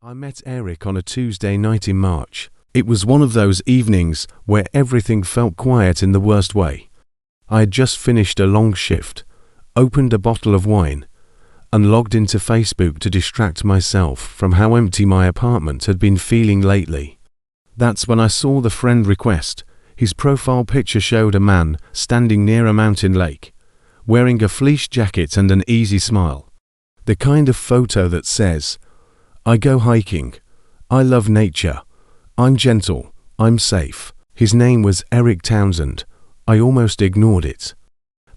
I met Eric on a Tuesday night in March. It was one of those evenings where everything felt quiet in the worst way. I had just finished a long shift, opened a bottle of wine, and logged into Facebook to distract myself from how empty my apartment had been feeling lately. That's when I saw the friend request. His profile picture showed a man standing near a mountain lake, wearing a fleece jacket and an easy smile. The kind of photo that says, "I go hiking, I love nature, I'm gentle, I'm safe." His name was Eric Townsend. I almost ignored it.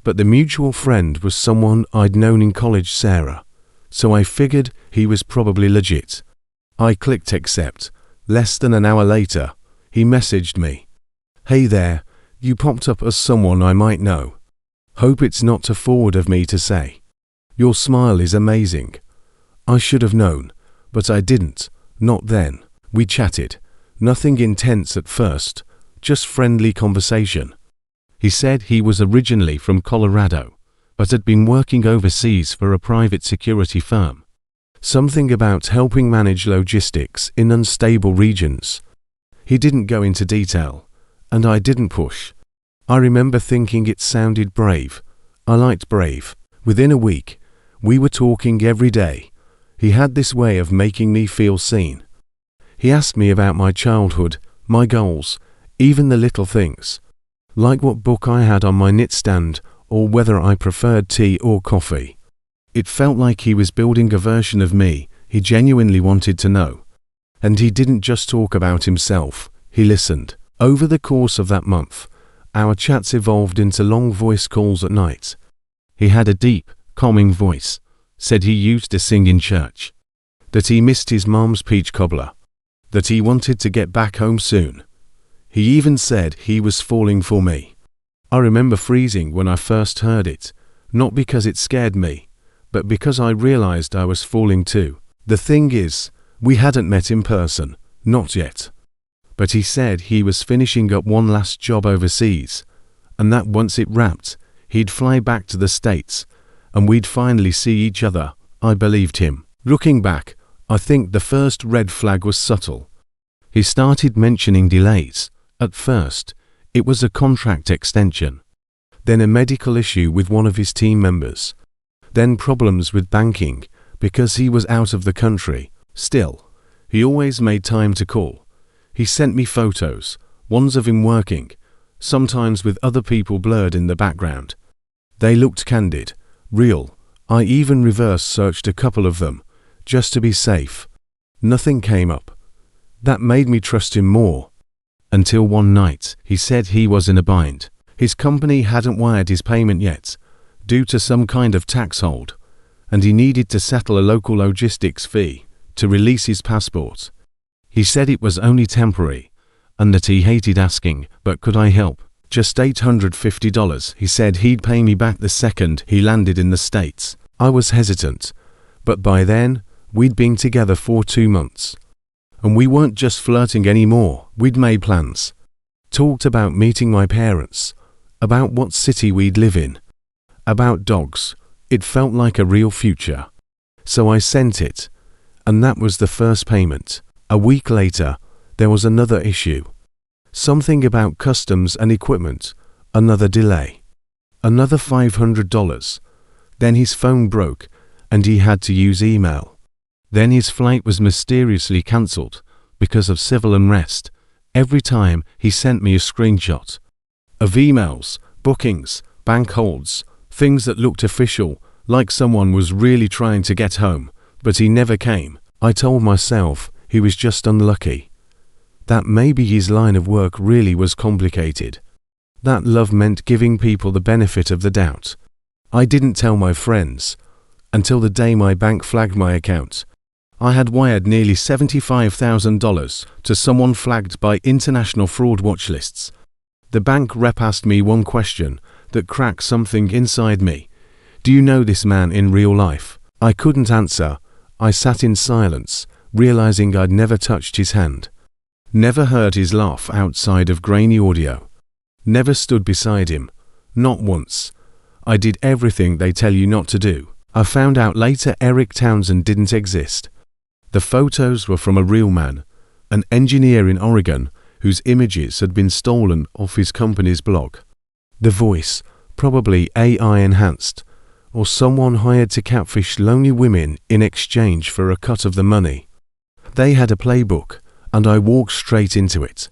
But the mutual friend was someone I'd known in college, Sarah, so I figured he was probably legit. I clicked accept. Less than an hour later, he messaged me. "Hey there, you popped up as someone I might know. Hope it's not too forward of me to say. Your smile is amazing. I should have known, but I didn't, not then." We chatted. Nothing intense at first, just friendly conversation. He said he was originally from Colorado, but had been working overseas for a private security firm. Something about helping manage logistics in unstable regions. He didn't go into detail, and I didn't push. I remember thinking it sounded brave. I liked brave. Within a week, we were talking every day. He had this way of making me feel seen. He asked me about my childhood, my goals, even the little things, like what book I had on my nightstand or whether I preferred tea or coffee. It felt like he was building a version of me he genuinely wanted to know. And he didn't just talk about himself, he listened. Over the course of that month, our chats evolved into long voice calls at night. He had a deep, calming voice, said he used to sing in church, that he missed his mom's peach cobbler, that he wanted to get back home soon. He even said he was falling for me. I remember freezing when I first heard it, not because it scared me, but because I realized I was falling too. The thing is, we hadn't met in person, not yet. But he said he was finishing up one last job overseas, and that once it wrapped, he'd fly back to the States, and we'd finally see each other. I believed him. Looking back, I think the first red flag was subtle. He started mentioning delays. At first, it was a contract extension, then a medical issue with one of his team members, then problems with banking because he was out of the country. Still, he always made time to call. He sent me photos, ones of him working, sometimes with other people blurred in the background. They looked candid, real. I even reverse searched a couple of them, just to be safe. Nothing came up. That made me trust him more. Until one night, he said he was in a bind. His company hadn't wired his payment yet, due to some kind of tax hold, and he needed to settle a local logistics fee to release his passport. He said it was only temporary, and that he hated asking, but could I help? Just $850. He said he'd pay me back the second he landed in the States. I was hesitant, but by then, we'd been together for 2 months. And we weren't just flirting anymore, we'd made plans. Talked about meeting my parents, about what city we'd live in, about dogs. It felt like a real future. So I sent it, and that was the first payment. A week later, there was another issue. Something about customs and equipment, another delay. Another $500. Then his phone broke, and he had to use email. Then his flight was mysteriously cancelled because of civil unrest. Every time he sent me a screenshot of emails, bookings, bank holds, things that looked official, like someone was really trying to get home, but he never came. I told myself he was just unlucky. That maybe his line of work really was complicated. That love meant giving people the benefit of the doubt. I didn't tell my friends until the day my bank flagged my account. I had wired nearly $75,000 to someone flagged by international fraud watch lists. The bank rep asked me one question that cracked something inside me. "Do you know this man in real life?" I couldn't answer. I sat in silence, realizing I'd never touched his hand. Never heard his laugh outside of grainy audio. Never stood beside him. Not once. I did everything they tell you not to do. I found out later Eric Townsend didn't exist. The photos were from a real man, an engineer in Oregon, whose images had been stolen off his company's blog. The voice, probably AI enhanced, or someone hired to catfish lonely women in exchange for a cut of the money. They had a playbook, and I walked straight into it.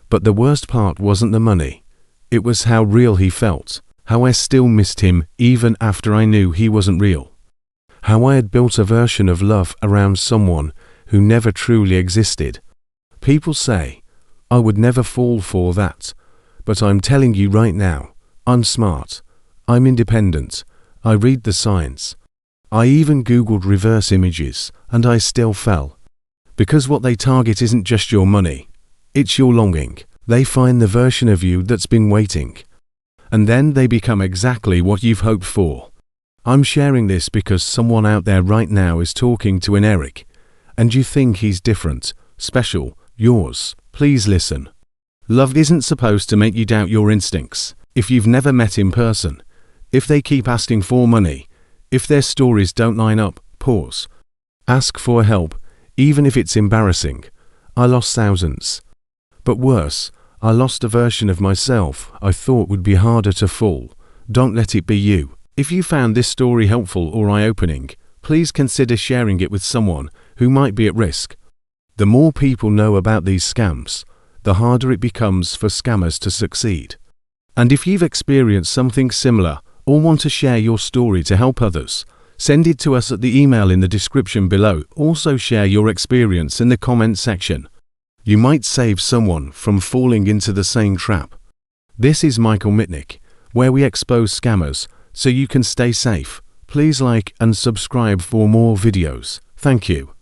But the worst part wasn't the money. It was how real he felt, how I still missed him even after I knew he wasn't real. How I had built a version of love around someone who never truly existed. People say, I would never fall for that, but I'm telling you right now, I'm smart, I'm independent, I read the signs. I even Googled reverse images, and I still fell. Because what they target isn't just your money, it's your longing. They find the version of you that's been waiting. And then they become exactly what you've hoped for. I'm sharing this because someone out there right now is talking to an Eric, and you think he's different, special, yours. Please listen. Love isn't supposed to make you doubt your instincts. If you've never met in person, if they keep asking for money, if their stories don't line up, pause. Ask for help, even if it's embarrassing. I lost thousands. But worse, I lost a version of myself I thought would be harder to fool. Don't let it be you. If you found this story helpful or eye-opening, please consider sharing it with someone who might be at risk. The more people know about these scams, the harder it becomes for scammers to succeed. And if you've experienced something similar or want to share your story to help others, send it to us at the email in the description below. Also share your experience in the comment section. You might save someone from falling into the same trap. This is Michael Mitnick, where we expose scammers so you can stay safe. Please like and subscribe for more videos. Thank you.